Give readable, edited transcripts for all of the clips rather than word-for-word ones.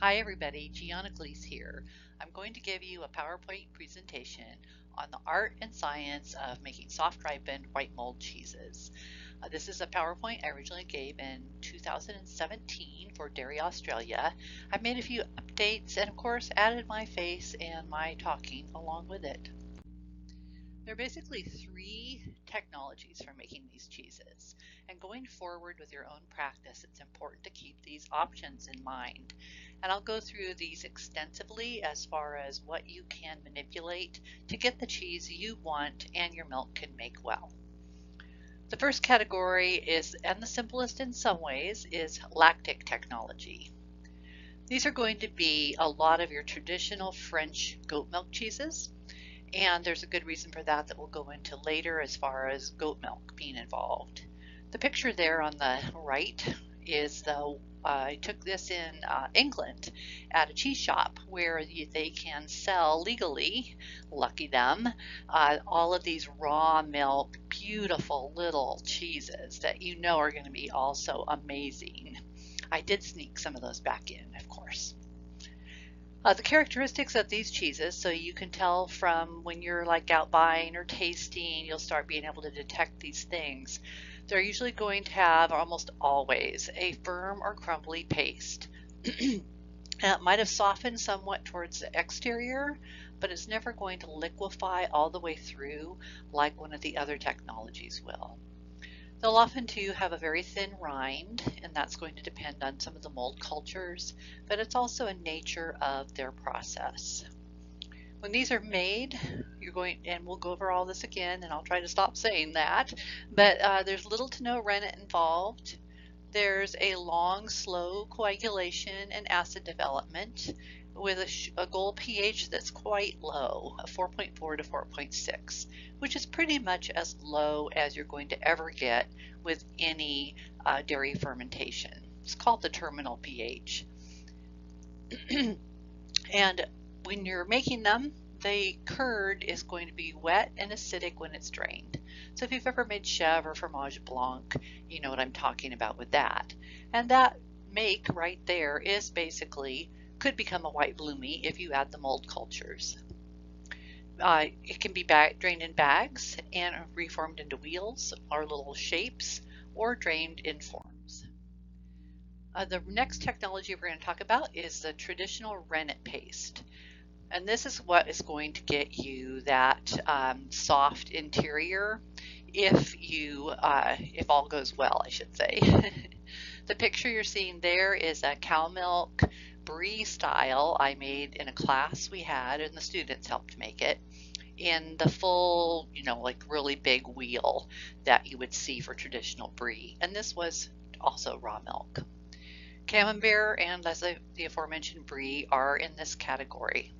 Hi everybody, Gianna Gleese here. I'm going to give you a PowerPoint presentation on the art and science of making soft ripened white mold cheeses. This is a PowerPoint I originally gave in 2017 for Dairy Australia. I've made a few updates and of course added my face and my talking along with it. There are basically three technologies for making these cheeses. And going forward with your own practice, it's important to keep these options in mind. And I'll go through these extensively as far as what you can manipulate to get the cheese you want and your milk can make well. The first category is, and the simplest in some ways, is lactic technology. These are going to be a lot of your traditional French goat milk cheeses. And there's a good reason for that that we'll go into later as far as goat milk being involved. The picture there on the right is I took this in England at a cheese shop where they can sell legally, lucky them, all of these raw milk, beautiful little cheeses that you know are going to be also amazing. I did sneak some of those back in, of course. The characteristics of these cheeses, so you can tell from when you're like out buying or tasting, you'll start being able to detect these things. They're usually going to have, almost always, a firm or crumbly paste. It might have softened somewhat towards the exterior, but it's never going to liquefy all the way through like one of the other technologies will. They'll often too have a very thin rind, and that's going to depend on some of the mold cultures, but it's also a nature of their process. When these are made, you're going, and we'll go over all this again, and I'll try to stop saying that, but there's little to no rennet involved. There's a long, slow coagulation and acid development with a goal pH that's quite low, a 4.4 to 4.6, which is pretty much as low as you're going to ever get with any dairy fermentation. It's called the terminal pH. And when you're making them, the curd is going to be wet and acidic when it's drained. So if you've ever made chèvre or fromage blanc, you know what I'm talking about with that. And that make right there is basically, could become a white bloomy if you add the mold cultures. It can be drained in bags and reformed into wheels or little shapes or drained in forms. The next technology we're going to talk about is the traditional rennet paste. And this is what is going to get you that soft interior if all goes well, I should say. The picture you're seeing there is a cow milk brie style I made in a class we had, and the students helped make it in the full, like really big wheel that you would see for traditional brie. And this was also raw milk. Camembert and, as the aforementioned brie, are in this category.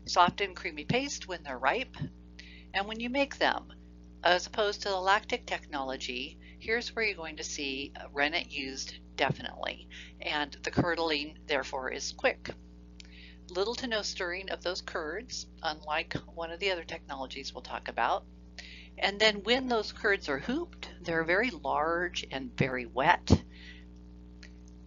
Soft and creamy paste when they're ripe. And when you make them, as opposed to the lactic technology, here's where you're going to see rennet used definitely, and the curdling therefore is quick. Little to no stirring of those curds, unlike one of the other technologies we'll talk about. And then when those curds are hooped, they're very large and very wet.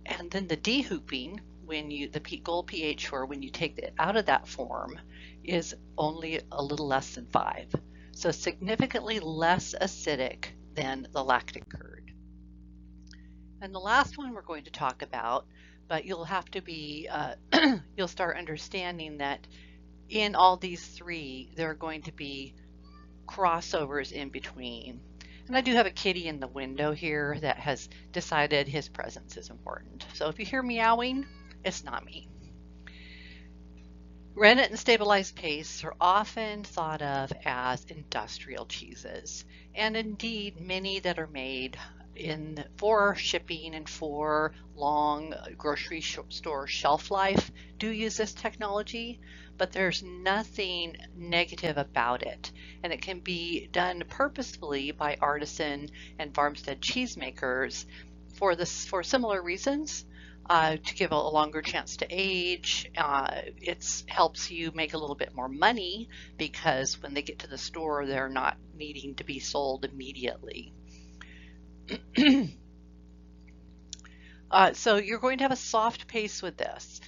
And then the dehooping, the goal pH for when you take it out of that form is only a little less than 5. So significantly less acidic than the lactic curd. And the last one we're going to talk about, but you'll have to be, you'll start understanding that in all these three, there are going to be crossovers in between. And I do have a kitty in the window here that has decided his presence is important. So if you hear meowing, it's not me. Rennet and stabilized pastes are often thought of as industrial cheeses, and indeed many that are made for shipping and for long grocery store shelf life do use this technology, but there's nothing negative about it, and it can be done purposefully by artisan and farmstead cheesemakers for similar reasons. To give a longer chance to age. It helps you make a little bit more money because when they get to the store, they're not needing to be sold immediately. So you're going to have a soft paste with this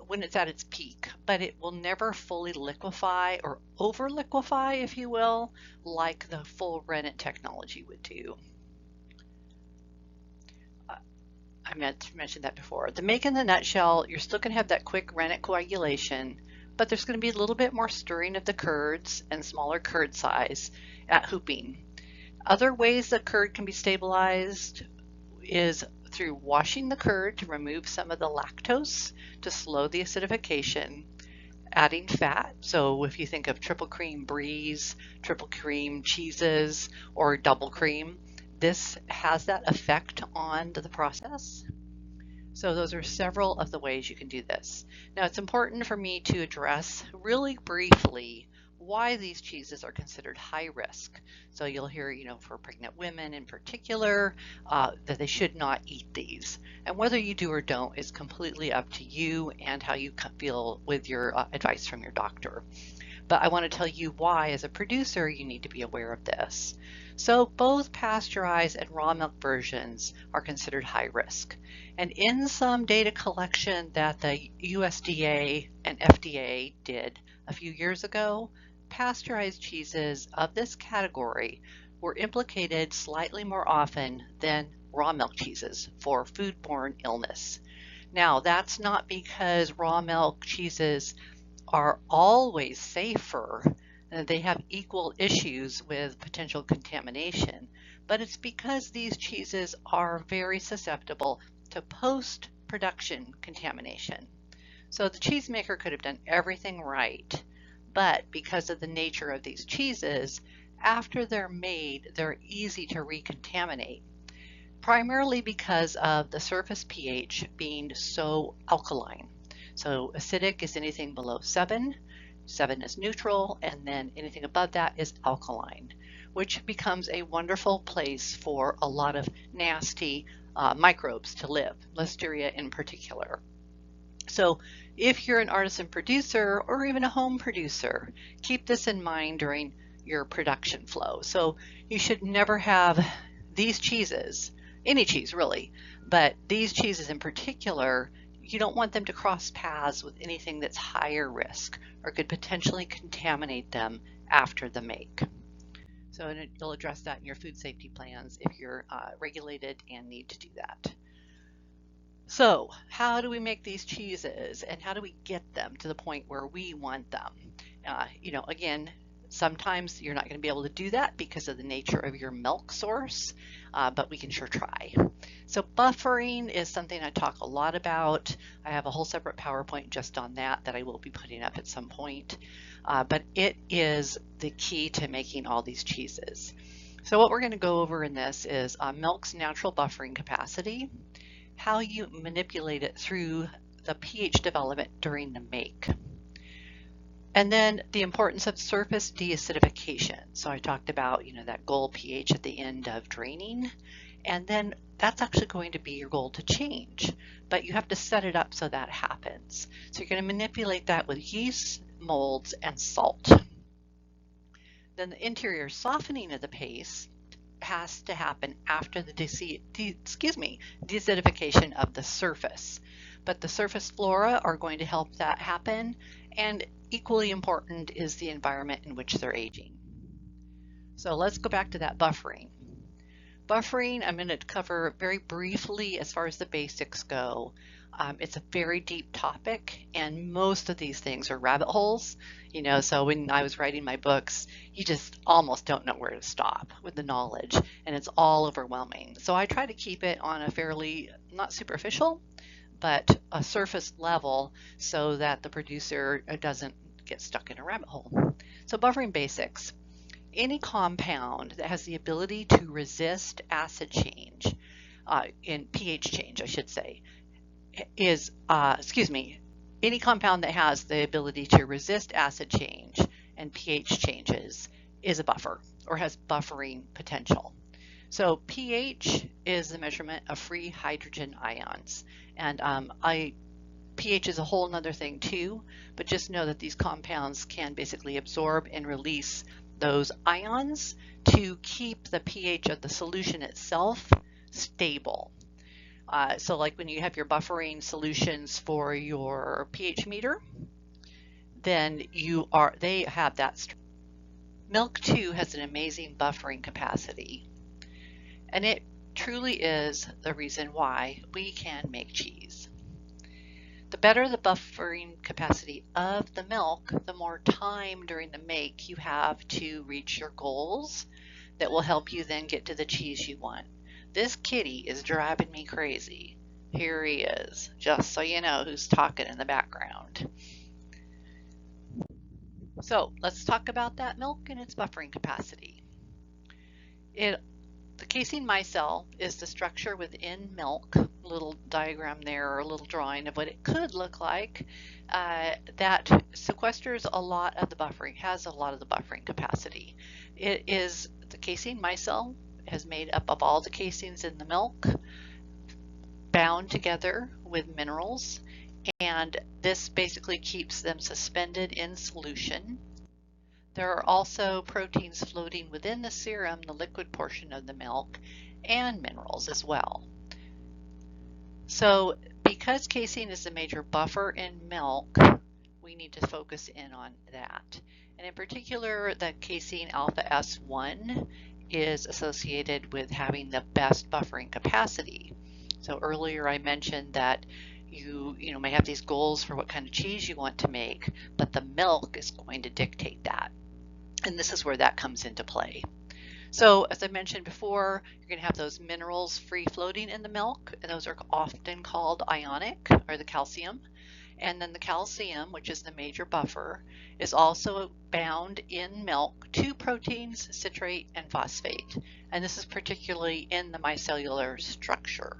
when it's at its peak, but it will never fully liquefy or over liquefy, if you will, like the full rennet technology would do. I meant to mention that before. The make in the nutshell, you're still going to have that quick rennet coagulation, but there's going to be a little bit more stirring of the curds and smaller curd size at hooping. Other ways the curd can be stabilized is through washing the curd to remove some of the lactose to slow the acidification, adding fat. So if you think of triple cream bries, triple cream cheeses, or double cream, this has that effect on the process. So those are several of the ways you can do this. Now it's important for me to address really briefly why these cheeses are considered high risk. So you'll hear, for pregnant women in particular, that they should not eat these. And whether you do or don't is completely up to you and how you feel with your advice from your doctor. But I want to tell you why, as a producer, you need to be aware of this. So both pasteurized and raw milk versions are considered high risk. And in some data collection that the USDA and FDA did a few years ago, pasteurized cheeses of this category were implicated slightly more often than raw milk cheeses for foodborne illness. Now, that's not because raw milk cheeses are always safer. They have equal issues with potential contamination, but it's because these cheeses are very susceptible to post-production contamination. So the cheesemaker could have done everything right, but because of the nature of these cheeses, after they're made, they're easy to recontaminate, primarily because of the surface pH being so alkaline. So acidic is anything below 7, 7 is neutral, and then anything above that is alkaline, which becomes a wonderful place for a lot of nasty microbes to live, Listeria in particular. So if you're an artisan producer or even a home producer, keep this in mind during your production flow. So you should never have these cheeses, any cheese really, but these cheeses in particular, you don't want them to cross paths with anything that's higher risk or could potentially contaminate them after the make. So you'll address that in your food safety plans if you're regulated and need to do that. So how do we make these cheeses and how do we get them to the point where we want them? Again, sometimes you're not going to be able to do that because of the nature of your milk source, but we can sure try. So buffering is something I talk a lot about. I have a whole separate PowerPoint just on that I will be putting up at some point, but it is the key to making all these cheeses. So what we're going to go over in this is milk's natural buffering capacity, how you manipulate it through the pH development during the make. And then the importance of surface deacidification. So I talked about, that goal pH at the end of draining, and then that's actually going to be your goal to change, but you have to set it up so that happens. So you're going to manipulate that with yeast, molds, and salt. Then the interior softening of the paste has to happen after the deacidification of the surface. But the surface flora are going to help that happen, and equally important is the environment in which they're aging. So let's go back to that buffering. Buffering, I'm going to cover very briefly as far as the basics go. It's a very deep topic, and most of these things are rabbit holes. So when I was writing my books, you just almost don't know where to stop with the knowledge, and it's all overwhelming. So I try to keep it on a fairly, not superficial, but a surface level so that the producer doesn't get stuck in a rabbit hole. So buffering basics. Any compound that has the ability to resist acid change, in pH change, I should say, is, any compound that has the ability to resist acid change and pH changes is a buffer or has buffering potential. So pH is the measurement of free hydrogen ions, and pH is a whole nother thing too, but just know that these compounds can basically absorb and release those ions to keep the pH of the solution itself stable. So like when you have your buffering solutions for your pH meter, then they have that. Milk too has an amazing buffering capacity, and it truly is the reason why we can make cheese. The better the buffering capacity of the milk, the more time during the make you have to reach your goals that will help you then get to the cheese you want. This kitty is driving me crazy. Here he is, just so you know who's talking in the background. So let's talk about that milk and its buffering capacity. The casein micelle is the structure within milk, a little diagram there, or a little drawing of what it could look like, that sequesters a lot of the buffering, has a lot of the buffering capacity. The casein micelle is made up of all the caseins in the milk, bound together with minerals, and this basically keeps them suspended in solution. There are also proteins floating within the serum, the liquid portion of the milk, and minerals as well. So because casein is a major buffer in milk, we need to focus in on that. And in particular, the casein alpha S1 is associated with having the best buffering capacity. So earlier I mentioned that you may have these goals for what kind of cheese you want to make, but the milk is going to dictate that. And this is where that comes into play. So as I mentioned before, you're going to have those minerals free floating in the milk, and those are often called ionic, or the calcium. And then the calcium, which is the major buffer, is also bound in milk to proteins, citrate, and phosphate. And this is particularly in the micellar structure.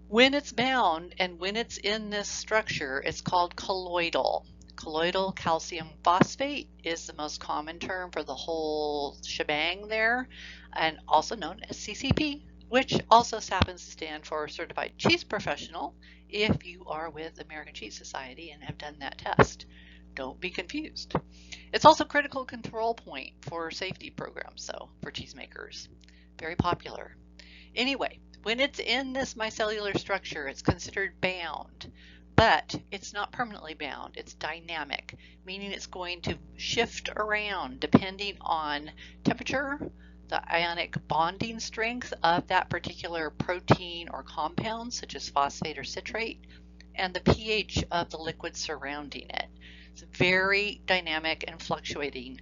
When it's bound and when it's in this structure, it's called colloidal. Colloidal calcium phosphate is the most common term for the whole shebang there, and also known as CCP, which also happens to stand for Certified Cheese Professional if you are with the American Cheese Society and have done that test. Don't be confused. It's also a critical control point for safety programs, so for cheesemakers. Very popular. Anyway, when it's in this micellar structure, it's considered bound. But it's not permanently bound, it's dynamic, meaning it's going to shift around depending on temperature, the ionic bonding strength of that particular protein or compound, such as phosphate or citrate, and the pH of the liquid surrounding it. It's very dynamic and fluctuating.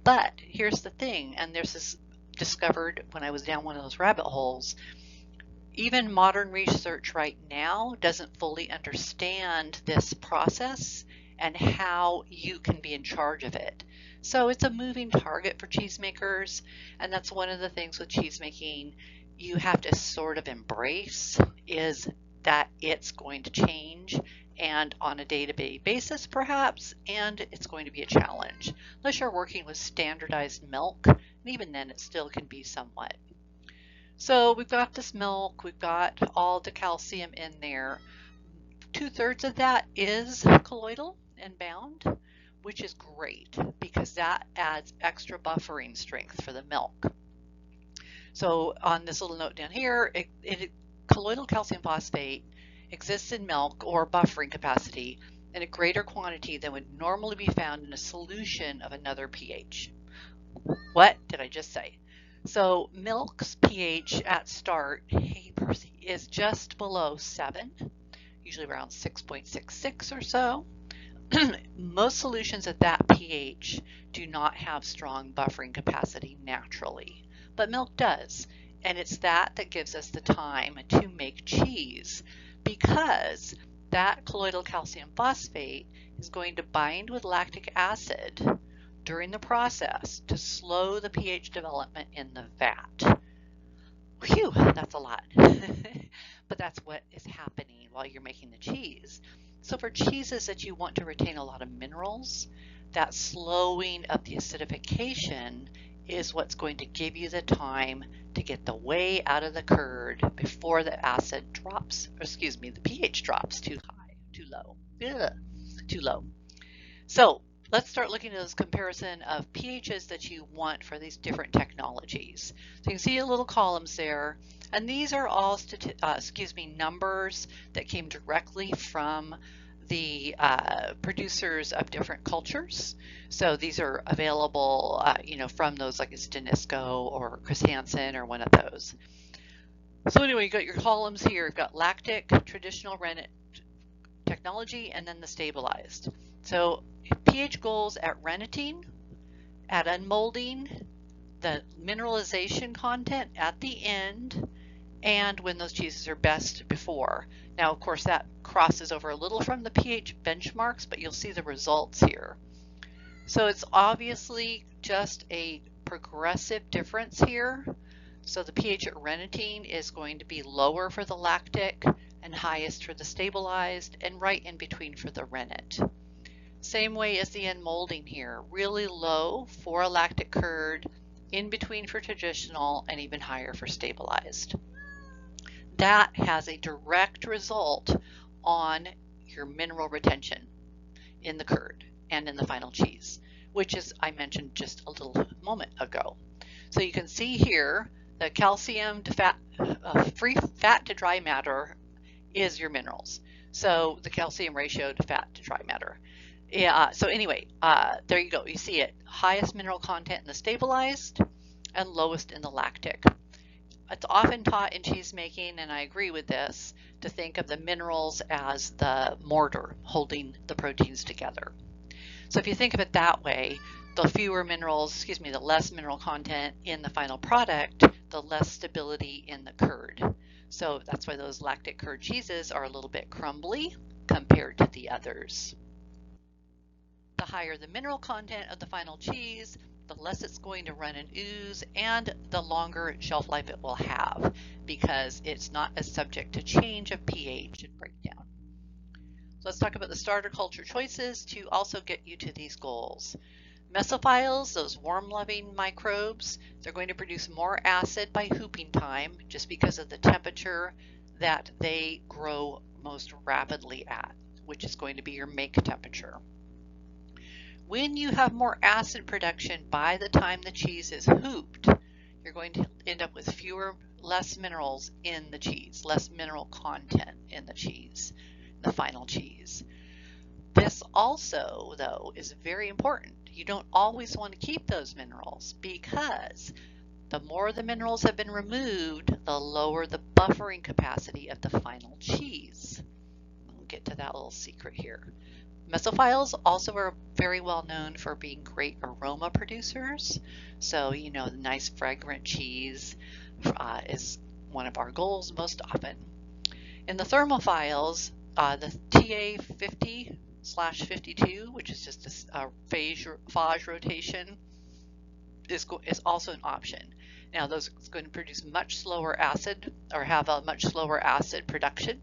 But here's the thing, and this is discovered when I was down one of those rabbit holes. Even modern research right now doesn't fully understand this process and how you can be in charge of it. So it's a moving target for cheesemakers, and that's one of the things with cheesemaking you have to sort of embrace, is that it's going to change, and on a day-to-day basis perhaps, and it's going to be a challenge. Unless you're working with standardized milk, and even then it still can be somewhat. So we've got this milk, we've got all the calcium in there. 2/3 of that is colloidal and bound, which is great because that adds extra buffering strength for the milk. So on this little note down here, colloidal calcium phosphate exists in milk or buffering capacity in a greater quantity than would normally be found in a solution of another pH. What did I just say? So milk's pH at start, hey Percy, is just below 7, usually around 6.66 or so. Most solutions at that pH do not have strong buffering capacity naturally, but milk does. And it's that gives us the time to make cheese, because that colloidal calcium phosphate is going to bind with lactic acid during the process to slow the pH development in the vat. Phew, that's a lot. But that's what is happening while you're making the cheese. So for cheeses that you want to retain a lot of minerals, that slowing of the acidification is what's going to give you the time to get the whey out of the curd before the acid drops, or excuse me, the pH drops too high, too low. Ugh, too low. So Let's start looking at this comparison of pHs that you want for these different technologies. So you can see a little columns there, and these are all numbers that came directly from the producers of different cultures. So these are available, from those like Danisco or Chris Hansen or one of those. So anyway, you got your columns here. You've got lactic, traditional rennet technology, and then the stabilized. So pH goals at renneting, at unmolding, the mineralization content at the end, and when those cheeses are best before. Now, of course, that crosses over a little from the pH benchmarks, but you'll see the results here. So it's obviously just a progressive difference here. So the pH at renneting is going to be lower for the lactic and highest for the stabilized, and right in between for the rennet. Same way as the unmolding here, really low for a lactic curd, in between for traditional, and even higher for stabilized. That has a direct result on your mineral retention in the curd and in the final cheese, which is I mentioned just a little moment ago. So you can see here the calcium to fat, free fat to dry matter is your minerals. So the calcium ratio to fat to dry matter. Yeah, so anyway, there you go. You see it. Highest mineral content in the stabilized and lowest in the lactic. It's often taught in cheese making, and I agree with this, to think of the minerals as the mortar holding the proteins together. So if you think of it that way, the fewer minerals, the less mineral content in the final product, the less stability in the curd. So that's why those lactic curd cheeses are a little bit crumbly compared to the others. The higher the mineral content of the final cheese, the less it's going to run and ooze, and the longer shelf life it will have, because it's not as subject to change of pH and breakdown. So let's talk about the starter culture choices to also get you to these goals. Mesophiles, those worm-loving microbes, they're going to produce more acid by hooping time just because of the temperature that they grow most rapidly at, which is going to be your make temperature. When you have more acid production by the time the cheese is hooped, you're going to end up with less minerals in the cheese, less mineral content in the cheese, the final cheese. This also, though, is very important. You don't always want to keep those minerals, because the more the minerals have been removed, the lower the buffering capacity of the final cheese. We'll get to that little secret here. Mesophiles also are very well known for being great aroma producers. So, the nice fragrant cheese is one of our goals most often. In the thermophiles, the TA50/52, which is just a phage rotation, is also an option. Now, those are going to produce much slower acid, or have a much slower acid production.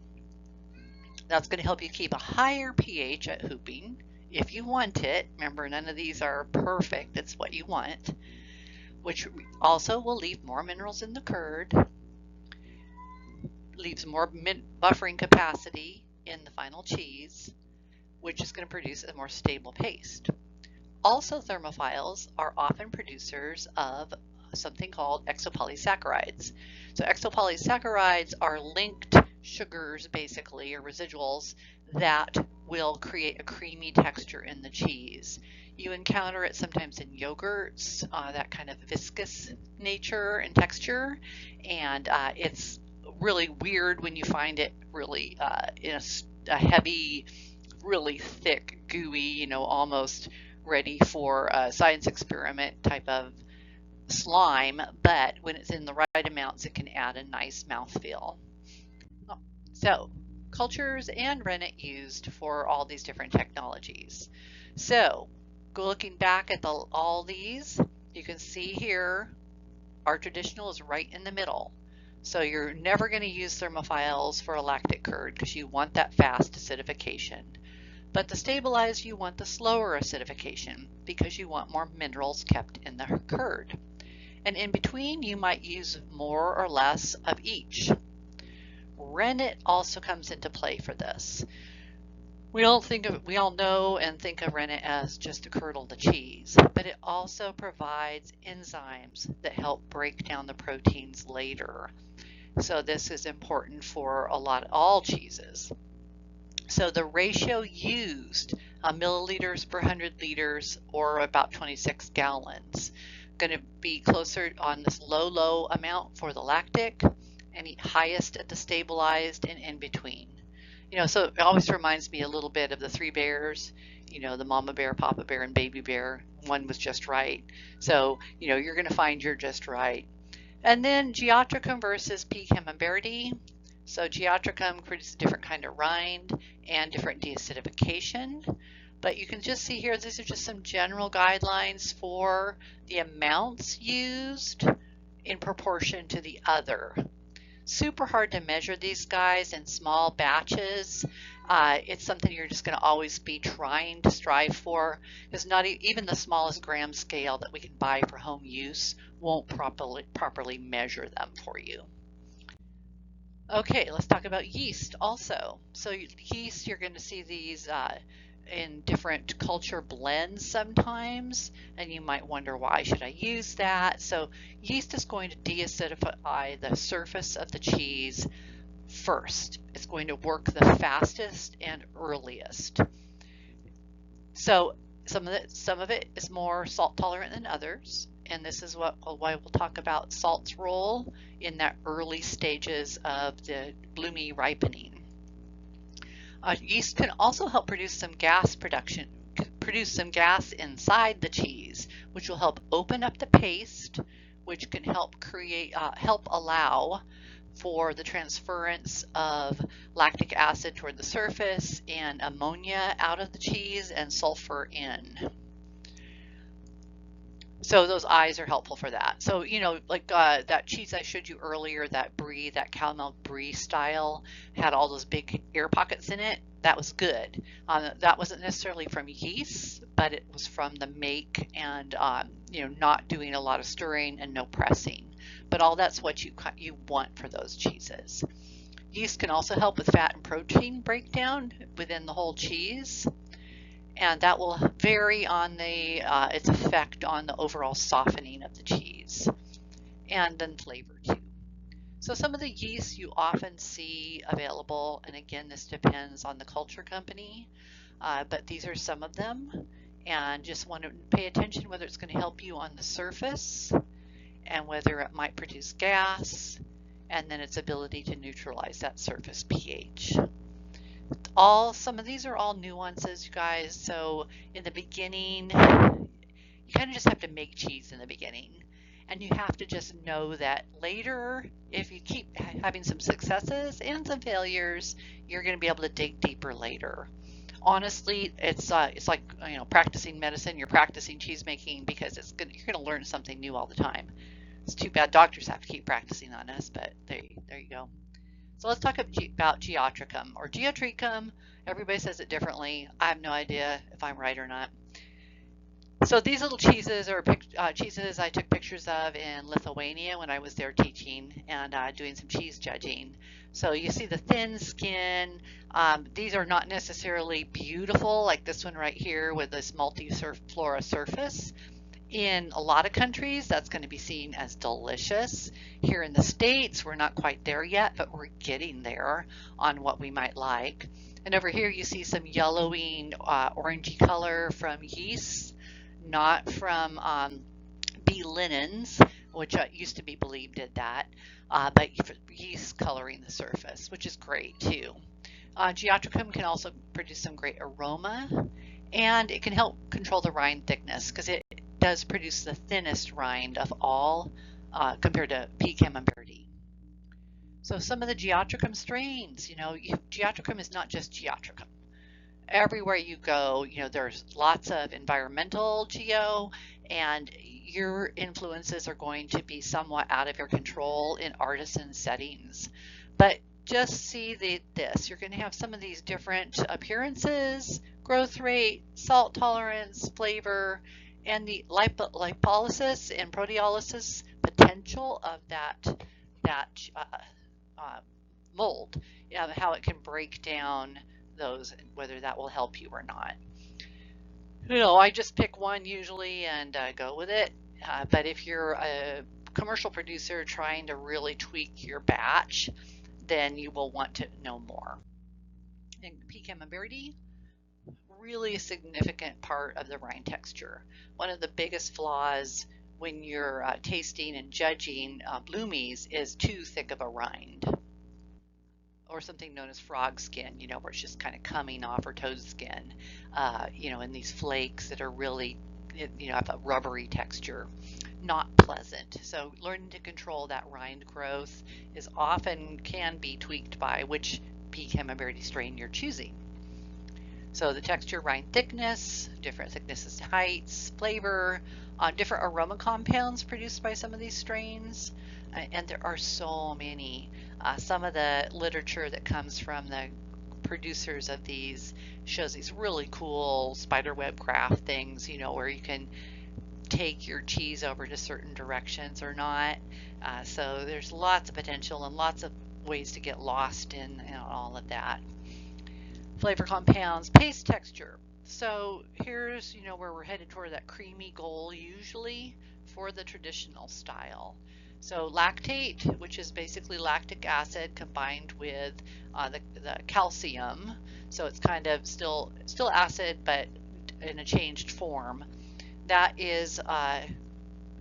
That's going to help you keep a higher pH at hooping if you want it. Remember, none of these are perfect. It's what you want, which also will leave more minerals in the curd, leaves more buffering capacity in the final cheese, which is going to produce a more stable paste. Also, thermophiles are often producers of something called exopolysaccharides. So exopolysaccharides are linked sugars, basically, or residuals, that will create a creamy texture in the cheese. You encounter it sometimes in yogurts, that kind of viscous nature and texture, and it's really weird when you find it really in a heavy, really thick, gooey, almost ready for a science experiment type of slime, but when it's in the right amounts, it can add a nice mouthfeel. So, cultures and rennet used for all these different technologies. So, looking back at all these, you can see here our traditional is right in the middle. So you're never going to use thermophiles for a lactic curd because you want that fast acidification. But the stabilized, you want the slower acidification because you want more minerals kept in the curd. And in between, you might use more or less of each. Rennet also comes into play for this. We all know and think of rennet as just to curdle the cheese, but it also provides enzymes that help break down the proteins later. So this is important for all cheeses. So the ratio used, milliliters per 100 liters, or about 26 gallons. Going to be closer on this low amount for the lactic, and highest at the stabilized and in between. So it always reminds me a little bit of the three bears, the mama bear, papa bear, and baby bear. One was just right. So, you're going to find you're just right. And then Geotricum versus P. camemberti. So Geotricum produces a different kind of rind and different deacidification. But you can just see here, these are just some general guidelines for the amounts used in proportion to the other. Super hard to measure these guys in small batches. It's something you're just going to always be trying to strive for, because not even the smallest gram scale that we can buy for home use won't properly measure them for you. Okay, let's talk about yeast also. So yeast, you're going to see these in different culture blends sometimes, and you might wonder, why should I use that? So yeast is going to deacidify the surface of the cheese first. It's going to work the fastest and earliest. So some of it is more salt tolerant than others, and this is why we'll talk about salt's role in that early stages of the bloomy ripening. Yeast can also help produce some gas inside the cheese, which will help open up the paste, which can help allow for the transference of lactic acid toward the surface and ammonia out of the cheese and sulfur in. So those eyes are helpful for that. So, like that cheese I showed you earlier, that brie, that cow milk brie style, had all those big air pockets in it. That was good. That wasn't necessarily from yeast, but it was from the make and, not doing a lot of stirring and no pressing. But all that's what you want for those cheeses. Yeast can also help with fat and protein breakdown within the whole cheese, and that will vary on its effect on the overall softening of the cheese, and then flavor too. So some of the yeast you often see available, and again, this depends on the culture company, but these are some of them, and just want to pay attention whether it's going to help you on the surface and whether it might produce gas, and then its ability to neutralize that surface pH. Some of these are all nuances, you guys. So in the beginning, you kind of just have to make cheese in the beginning, and you have to just know that later, if you keep having some successes and some failures, you're going to be able to dig deeper later. Honestly, it's like practicing medicine. You're practicing cheese making because you're going to learn something new all the time. It's too bad doctors have to keep practicing on us, but there you go. So let's talk about Geotricum or Geotricum. Everybody says it differently. I have no idea if I'm right or not. So these little cheeses are cheeses I took pictures of in Lithuania when I was there teaching and doing some cheese judging. So you see the thin skin. These are not necessarily beautiful, like this one right here with this multi-flora surface. In a lot of countries, that's going to be seen as delicious. Here in the States, we're not quite there yet, but we're getting there on what we might like. And over here, you see some yellowing, orangey color from yeast, not from bee linens, which used to be believed did that, but yeast coloring the surface, which is great too. Geotricum can also produce some great aroma, and it can help control the rind thickness because it does produce the thinnest rind of all compared to P. camemberti. So some of the Geotricum strains, Geotricum is not just Geotricum. Everywhere you go, there's lots of environmental geo, and your influences are going to be somewhat out of your control in artisan settings. But just see this. You're going to have some of these different appearances, growth rate, salt tolerance, flavor, and the lipolysis and proteolysis potential of that mold, how it can break down those, whether that will help you or not. I just pick one usually and go with it. But if you're a commercial producer trying to really tweak your batch, then you will want to know more. And pecan Verde, really significant part of the rind texture. One of the biggest flaws when you're tasting and judging bloomies is too thick of a rind, or something known as frog skin, where it's just kind of coming off, or toad skin, in these flakes that are really, have a rubbery texture. Not pleasant. So learning to control that rind growth can be tweaked by which pecan Verde strain you're choosing. So the texture, rind thickness, different thicknesses, heights, flavor, different aroma compounds produced by some of these strains, and there are so many. Some of the literature that comes from the producers of these shows these really cool spiderweb craft things, where you can take your cheese over to certain directions or not. So there's lots of potential and lots of ways to get lost in all of that. Flavor compounds, paste texture. So here's, where we're headed toward that creamy goal usually for the traditional style. So lactate, which is basically lactic acid combined with the calcium. So it's kind of still acid, but in a changed form. That is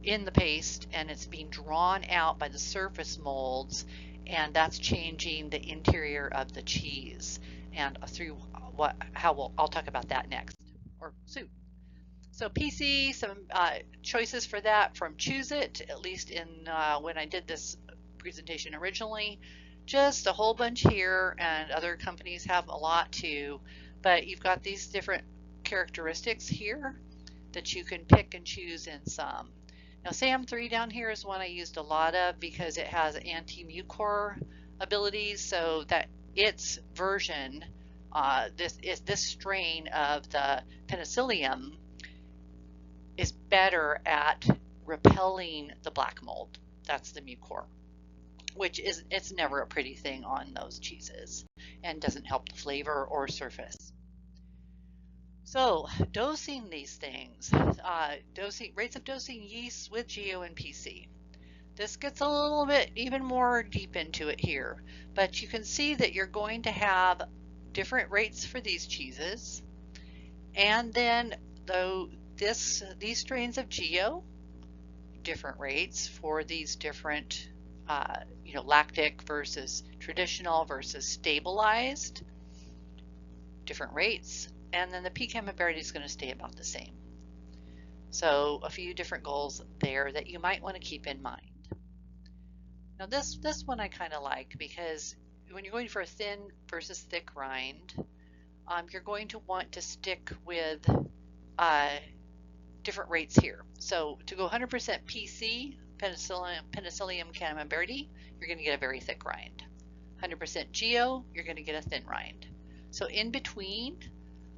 in the paste, and it's being drawn out by the surface molds, and that's changing the interior of the cheese. And through I'll talk about that next, or soon. So PC, some choices for that from Choose It, at least in when I did this presentation originally. Just a whole bunch here, and other companies have a lot too, but you've got these different characteristics here that you can pick and choose in some. Now SAM3 down here is one I used a lot of because it has anti-mucor abilities, so that its version, this strain of the Penicillium is better at repelling the black mold. That's the mucor, which it's never a pretty thing on those cheeses and doesn't help the flavor or surface. So dosing these things, rates of dosing yeasts with GO and PC. This gets a little bit even more deep into it here, but you can see that you're going to have different rates for these cheeses, and then these strains of GO, different rates for these different, lactic versus traditional versus stabilized, different rates. And then the pecan Verde is going to stay about the same. So a few different goals there that you might want to keep in mind. Now this one I kind of like, because when you're going for a thin versus thick rind, you're going to want to stick with different rates here. So to go 100% PC, Penicillium Camembert, you're going to get a very thick rind. 100% GO, you're going to get a thin rind. So in between,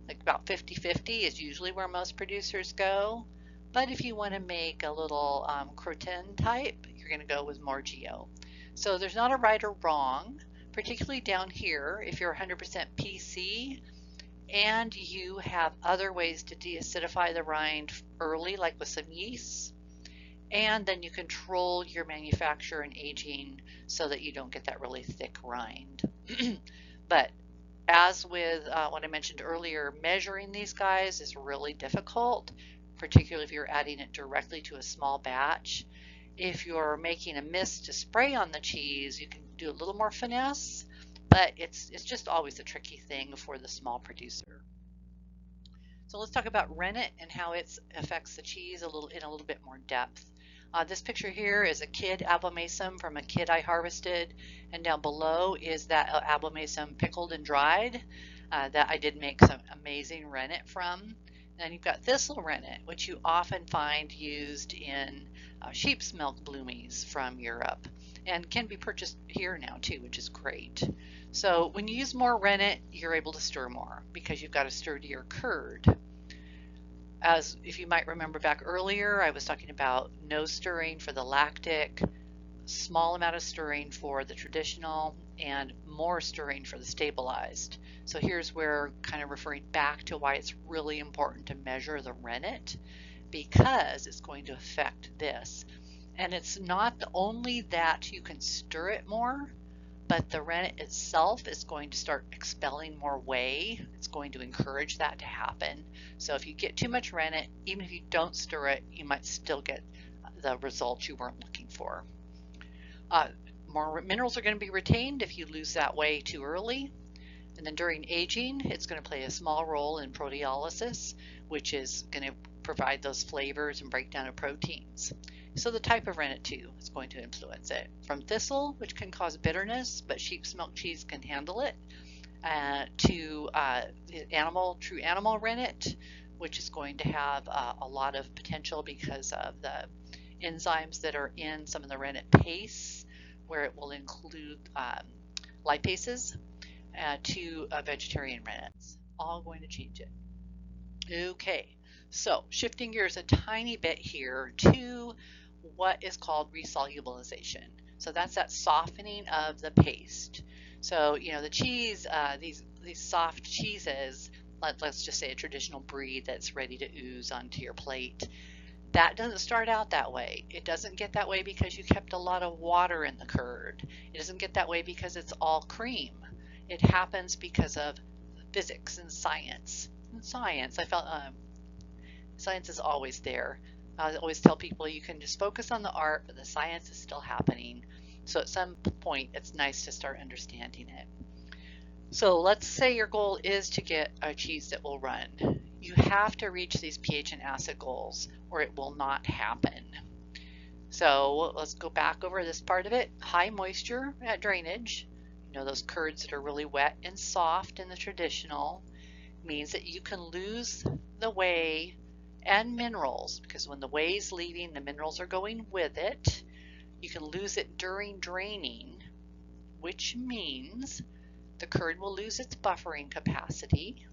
like about 50-50 is usually where most producers go. But if you want to make a little croton type, you're going to go with more GO. So there's not a right or wrong, particularly down here. If you're 100% PC and you have other ways to deacidify the rind early, like with some yeasts, and then you control your manufacture and aging so that you don't get that really thick rind. But as with what I mentioned earlier, measuring these guys is really difficult, particularly if you're adding it directly to a small batch. If you're making a mist to spray on the cheese, you can do a little more finesse, but it's just always a tricky thing for the small producer. So let's talk about rennet and how it affects the cheese in a little bit more depth. This picture here is a kid abomasum from a kid I harvested, and down below is that abomasum pickled and dried that I did make some amazing rennet from. And you've got thistle rennet, which you often find used in sheep's milk bloomies from Europe, and can be purchased here now too, which is great. So when you use more rennet, you're able to stir more because you've got a sturdier curd. As if you might remember back earlier, I was talking about no stirring for the lactic, small amount of stirring for the traditional. and more stirring for the stabilized. So here's where kind of referring back to why it's really important to measure the rennet, because it's going to affect this. And it's not only that you can stir it more, but the rennet itself is going to start expelling more whey. It's going to encourage that to happen. So if you get too much rennet, even if you don't stir it, you might still get the results you weren't looking for. More minerals are going to be retained if you lose that whey too early. And then during aging, it's going to play a small role in proteolysis, which is going to provide those flavors and breakdown of proteins. So the type of rennet too is going to influence it. From thistle, which can cause bitterness, but sheep's milk cheese can handle it, to true animal rennet, which is going to have a lot of potential because of the enzymes that are in some of the rennet pastes, where it will include lipases, to vegetarian rennets. All going to change it. Okay, so shifting gears a tiny bit here to what is called resolubilization. So that's that softening of the paste. So, you know, the cheese, these soft cheeses, let's just say a traditional brie that's ready to ooze onto your plate, that doesn't start out that way. It doesn't get that way because you kept a lot of water in the curd. It doesn't get that way because it's all cream. It happens because of physics and science. And science, I felt science is always there. I always tell people you can just focus on the art, but the science is still happening. So at some point, it's nice to start understanding it. So let's say your goal is to get a cheese that will run. You have to reach these pH and acid goals, or it will not happen. So let's go back over this part of it. High moisture at drainage, you know, those curds that are really wet and soft in the traditional, means that you can lose the whey and minerals, because when the whey is leaving, the minerals are going with it. You can lose it during draining, which means the curd will lose its buffering capacity.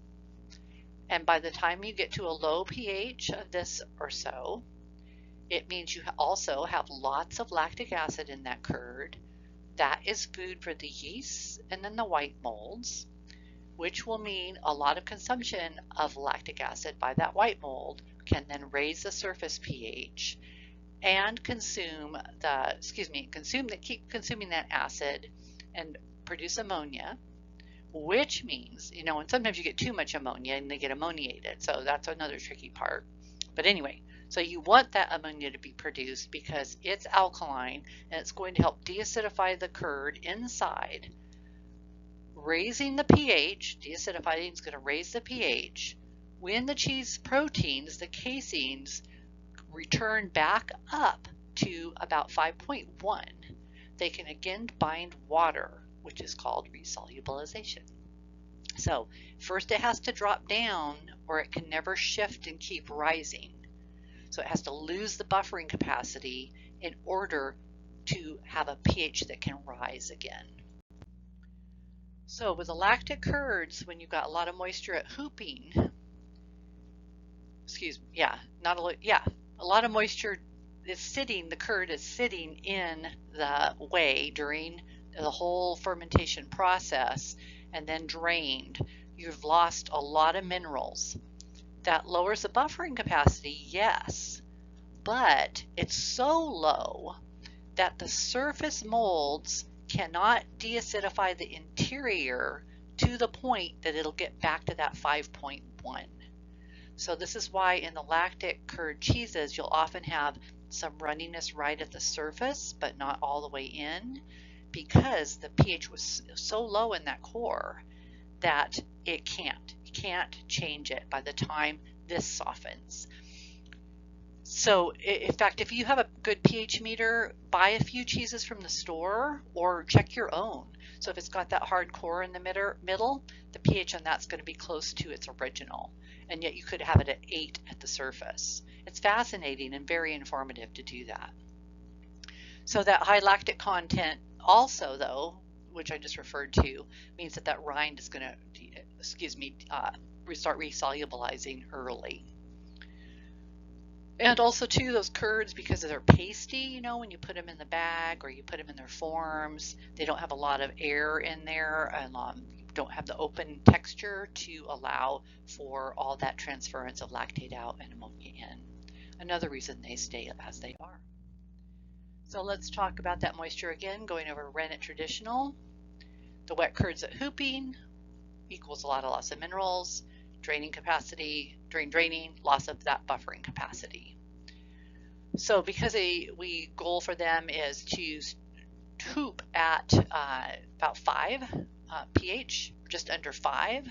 And by the time you get to a low pH of this or so, it means you also have lots of lactic acid in that curd. That is food for the yeasts and then the white molds, which will mean a lot of consumption of lactic acid by that white mold can then raise the surface pH and keep consuming that acid and produce ammonia, which means, you know, and sometimes you get too much ammonia and they get ammoniated. So that's another tricky part. But anyway, so you want that ammonia to be produced because it's alkaline and it's going to help deacidify the curd inside, raising the pH. Deacidifying is going to raise the pH. When the cheese proteins, the caseins, return back up to about 5.1, they can again bind water, which is called resolubilization. So first it has to drop down, or it can never shift and keep rising. So it has to lose the buffering capacity in order to have a pH that can rise again. So with the lactic curds, when you've got a lot of moisture at hooping, a lot of moisture is sitting, the curd is sitting in the whey during the whole fermentation process and then drained. You've lost a lot of minerals. That lowers the buffering capacity, yes, but it's so low that the surface molds cannot deacidify the interior to the point that it'll get back to that 5.1. So this is why in the lactic curd cheeses, you'll often have some runniness right at the surface, but not all the way in, because the pH was so low in that core that you can't change it by the time this softens. So in fact, if you have a good pH meter, buy a few cheeses from the store or check your own. So if it's got that hard core in the middle, the pH on that's going to be close to its original, and yet you could have it at 8 at the surface. It's fascinating and very informative to do that. So that high lactic content also, though, which I just referred to, means that that rind is going to, start resolubilizing early. And also too, those curds, because they're pasty, you know, when you put them in the bag or you put them in their forms, they don't have a lot of air in there, and don't have the open texture to allow for all that transference of lactate out and ammonia in. Another reason they stay as they are. So let's talk about that moisture again, going over rennet traditional. The wet curds at hooping equals a lot of loss of minerals, draining capacity, during draining, loss of that buffering capacity. So because we goal for them is to hoop at about 5 pH, just under 5,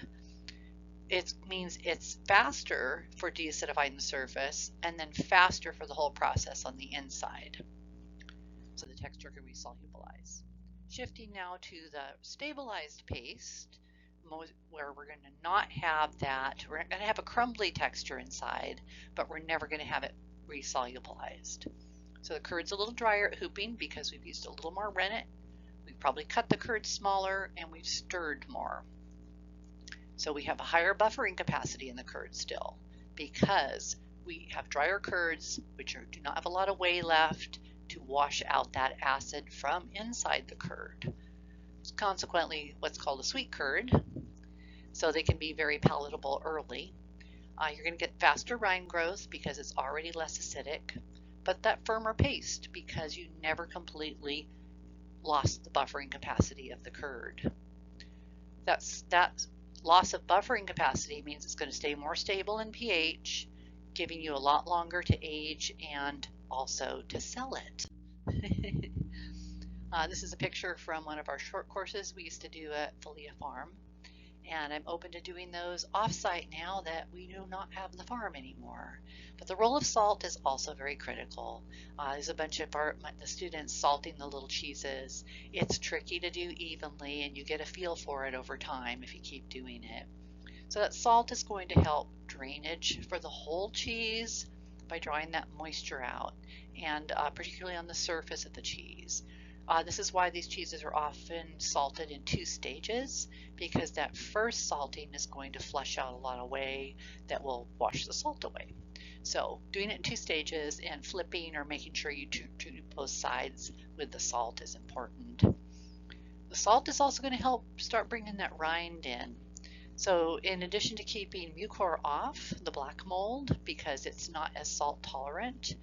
it means it's faster for deacidifying the surface and then faster for the whole process on the inside. So the texture can resolubilize. Shifting now to the stabilized paste, where we're going to not have that, we're going to have a crumbly texture inside, but we're never going to have it resolubilized. So the curd's a little drier at hooping because we've used a little more rennet. We've probably cut the curd smaller and we've stirred more. So we have a higher buffering capacity in the curd still because we have drier curds which do not have a lot of whey left to wash out that acid from inside the curd. It's consequently what's called a sweet curd, so they can be very palatable early. You're going to get faster rind growth because it's already less acidic, but that firmer paste because you never completely lost the buffering capacity of the curd. That loss of buffering capacity means it's going to stay more stable in pH, giving you a lot longer to age and also to sell it. This is a picture from one of our short courses we used to do at Philia Farm, and I'm open to doing those off-site now that we do not have the farm anymore. But the role of salt is also very critical. There's a bunch of the students salting the little cheeses. It's tricky to do evenly, and you get a feel for it over time if you keep doing it. So that salt is going to help drainage for the whole cheese by drawing that moisture out, and particularly on the surface of the cheese. This is why these cheeses are often salted in 2 stages, because that first salting is going to flush out a lot of whey that will wash the salt away. So doing it in 2 stages and flipping or making sure you do both sides with the salt is important. The salt is also going to help start bringing that rind in. So in addition to keeping mucor off the black mold because it's not as salt tolerant,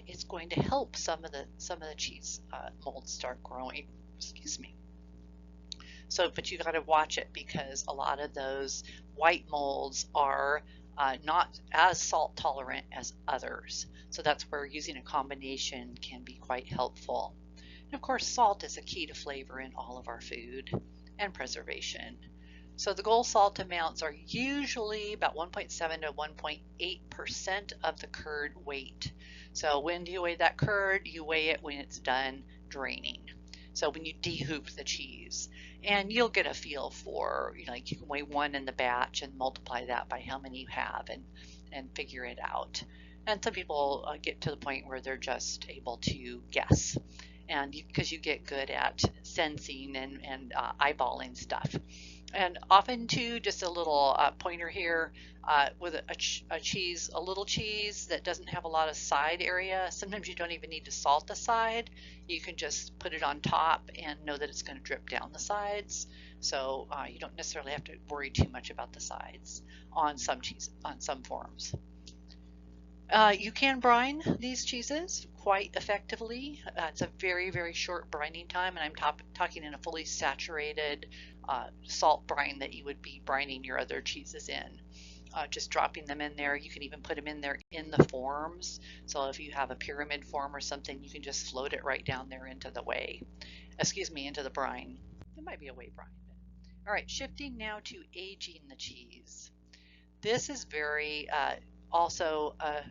it's going to help some of the cheese molds start growing. Excuse me. So, but you got to watch it because a lot of those white molds are not as salt tolerant as others. So that's where using a combination can be quite helpful. And of course, salt is a key to flavor in all of our food and preservation. So the goal salt amounts are usually about 1.7 to 1.8% of the curd weight. So when do you weigh that curd? You weigh it when it's done draining. So when you dehoop the cheese, and you'll get a feel for, like you can weigh 1 in the batch and multiply that by how many you have and figure it out. And some people get to the point where they're just able to guess, and because you get good at sensing and eyeballing stuff. And often too, just a little pointer here with a cheese, a little cheese that doesn't have a lot of side area. Sometimes you don't even need to salt the side. You can just put it on top and know that it's going to drip down the sides. So you don't necessarily have to worry too much about the sides on some cheese, on some forms. You can brine these cheeses quite effectively. It's a very, very short brining time, and I'm talking in a fully saturated salt brine that you would be brining your other cheeses in. Just dropping them in there. You can even put them in there in the forms. So if you have a pyramid form or something, you can just float it right down there into the whey. Excuse me, into the brine. It might be a whey brine. All right, shifting now to aging the cheese. This is very also a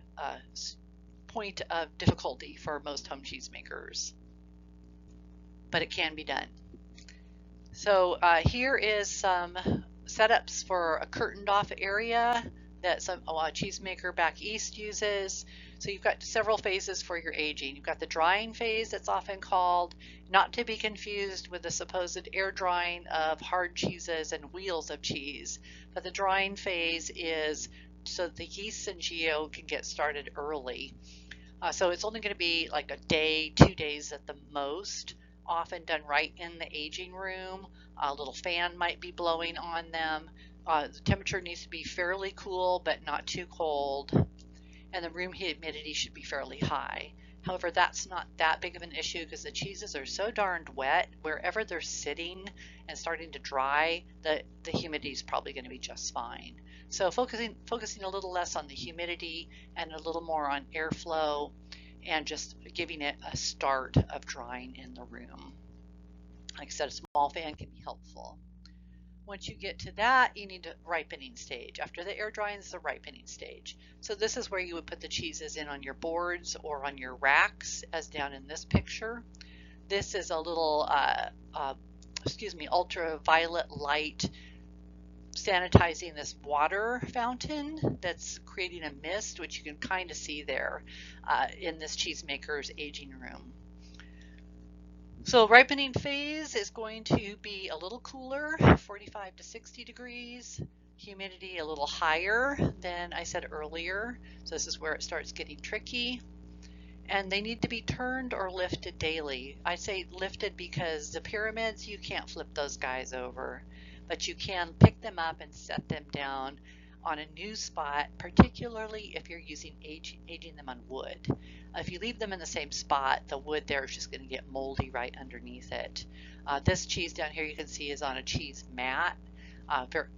point of difficulty for most home cheese makers, but it can be done. So here is some setups for a curtained off area that a cheesemaker back east uses. So you've got several phases for your aging. You've got the drying phase, that's often called, not to be confused with the supposed air drying of hard cheeses and wheels of cheese, but the drying phase is so the yeast and GO can get started early. So it's only going to be like a day, 2 days at the most, often done right in the aging room. A little fan might be blowing on them. The temperature needs to be fairly cool, but not too cold. And the room humidity should be fairly high. However, that's not that big of an issue because the cheeses are so darned wet, wherever they're sitting and starting to dry, the humidity is probably going to be just fine. So focusing a little less on the humidity and a little more on airflow and just giving it a start of drying in the room. Like I said, a small fan can be helpful. Once you get to that, you need a ripening stage. After the air drying is the ripening stage. So this is where you would put the cheeses in on your boards or on your racks, as down in this picture. This is a little, ultraviolet light sanitizing this water fountain that's creating a mist, which you can kind of see there in this cheesemaker's aging room. So ripening phase is going to be a little cooler, 45 to 60 degrees, humidity a little higher than I said earlier. So this is where it starts getting tricky. And they need to be turned or lifted daily. I say lifted because the pyramids, you can't flip those guys over, but you can pick them up and set them down on a new spot, particularly if you're aging them on wood. If you leave them in the same spot, the wood there is just going to get moldy right underneath it. This cheese down here you can see is on a cheese mat,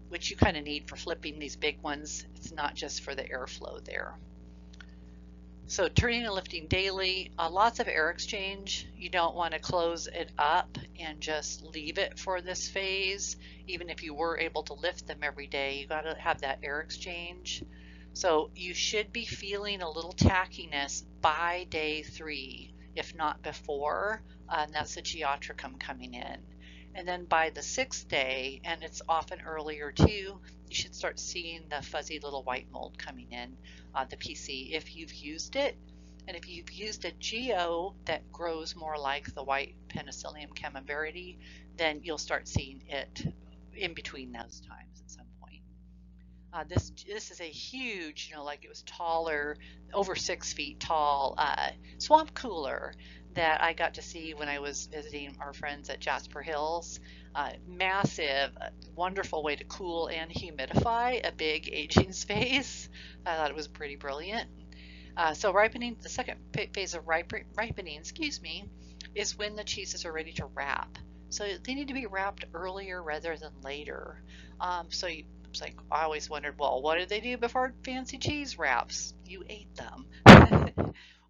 which you kind of need for flipping these big ones. It's not just for the airflow there. So turning and lifting daily, lots of air exchange. You don't want to close it up and just leave it for this phase. Even if you were able to lift them every day, you got to have that air exchange. So you should be feeling a little tackiness by day 3, if not before, and that's the geotrichum coming in. And then by the 6th day, and it's often earlier too, you should start seeing the fuzzy little white mold coming in, the PC, if you've used it. And if you've used a GO that grows more like the white Penicillium camembert, then you'll start seeing it in between those times at some point. This is a huge, like it was taller, over 6 feet tall, swamp cooler that I got to see when I was visiting our friends at Jasper Hills. Massive, wonderful way to cool and humidify a big aging space. I thought it was pretty brilliant. So ripening, the second phase of ripening, is when the cheeses are ready to wrap. So they need to be wrapped earlier rather than later. It's like I always wondered, well, what did they do before fancy cheese wraps? You ate them.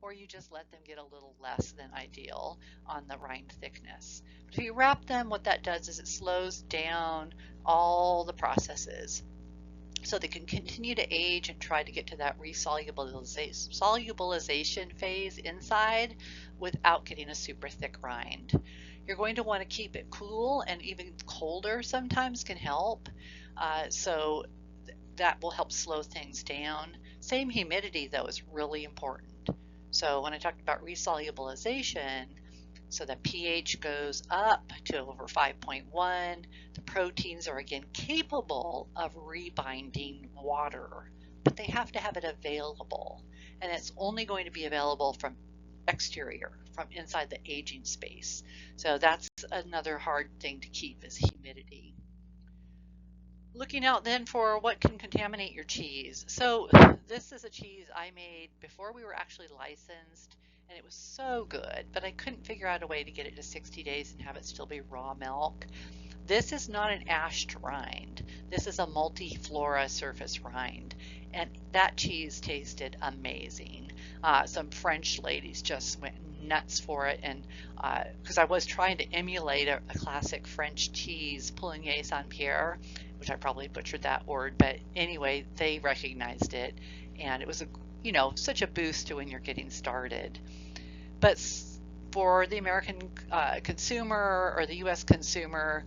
Or you just let them get a little less than ideal on the rind thickness. But if you wrap them, what that does is it slows down all the processes so they can continue to age and try to get to that resolubilization phase inside without getting a super thick rind. You're going to want to keep it cool, and even colder sometimes can help. So that will help slow things down. Same humidity though is really important. So when I talked about resolubilization, so the pH goes up to over 5.1. The proteins are again capable of rebinding water, but they have to have it available. And it's only going to be available from exterior, from inside the aging space. So that's another hard thing to keep, is humidity. Looking out then for what can contaminate your cheese. So this is a cheese I made before we were actually licensed, and it was so good, but I couldn't figure out a way to get it to 60 days and have it still be raw milk. This is not an ashed rind. This is a multiflora surface rind, and that cheese tasted amazing. Some French ladies just went nuts for it, and because I was trying to emulate a classic French cheese, Poligny Saint-Pierre, which I probably butchered that word, but anyway, they recognized it, and it was such a boost to when you're getting started. But for the American consumer or the US consumer,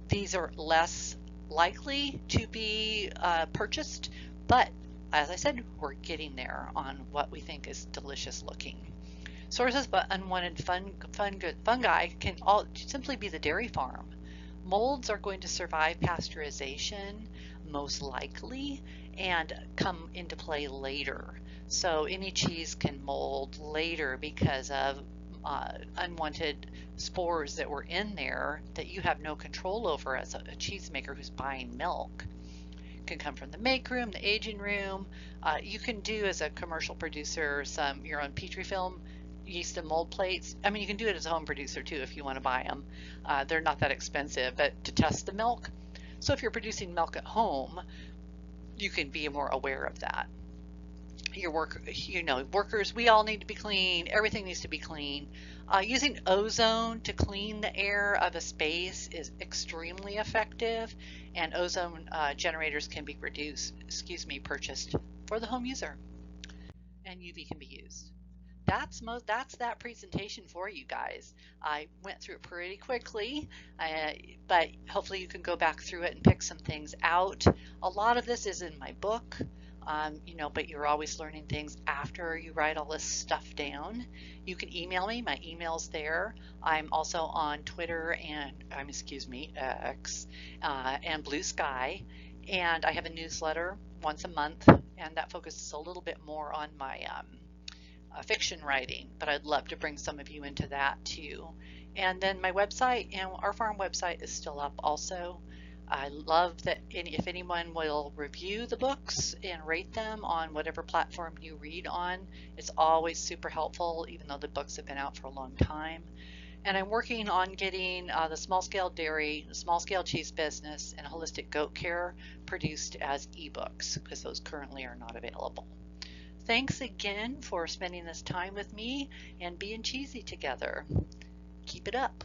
these are less likely to be purchased, but as I said, we're getting there on what we think is delicious looking. Sources of unwanted fungi can all simply be the dairy farm. Molds are going to survive pasteurization. most likely and come into play later. So any cheese can mold later because of unwanted spores that were in there that you have no control over as a cheesemaker who's buying milk. It can come from the make room, the aging room. You can do as a commercial producer your own Petri film, yeast and mold plates. I mean, you can do it as a home producer too if you want to buy them. They're not that expensive, but to test the milk. So if you're producing milk at home, you can be more aware of that. Your workers, we all need to be clean. Everything needs to be clean. Using ozone to clean the air of a space is extremely effective, and ozone generators can be purchased for the home user, and UV can be used. That's that presentation for you guys. I went through it pretty quickly, but hopefully you can go back through it and pick some things out. A lot of this is in my book. But you're always learning things after you write all this stuff down. You can email me. My email's there. I'm also on Twitter and X and Blue Sky, and I have a newsletter once a month, and that focuses a little bit more on my fiction writing. But I'd love to bring some of you into that too. And then my website and our farm website is still up also. I love that if anyone will review the books and rate them on whatever platform you read on. It's always super helpful, even though the books have been out for a long time. And I'm working on getting the small scale dairy, the small scale cheese business, and holistic goat care produced as ebooks, because those currently are not available. Thanks again for spending this time with me and being cheesy together. Keep it up.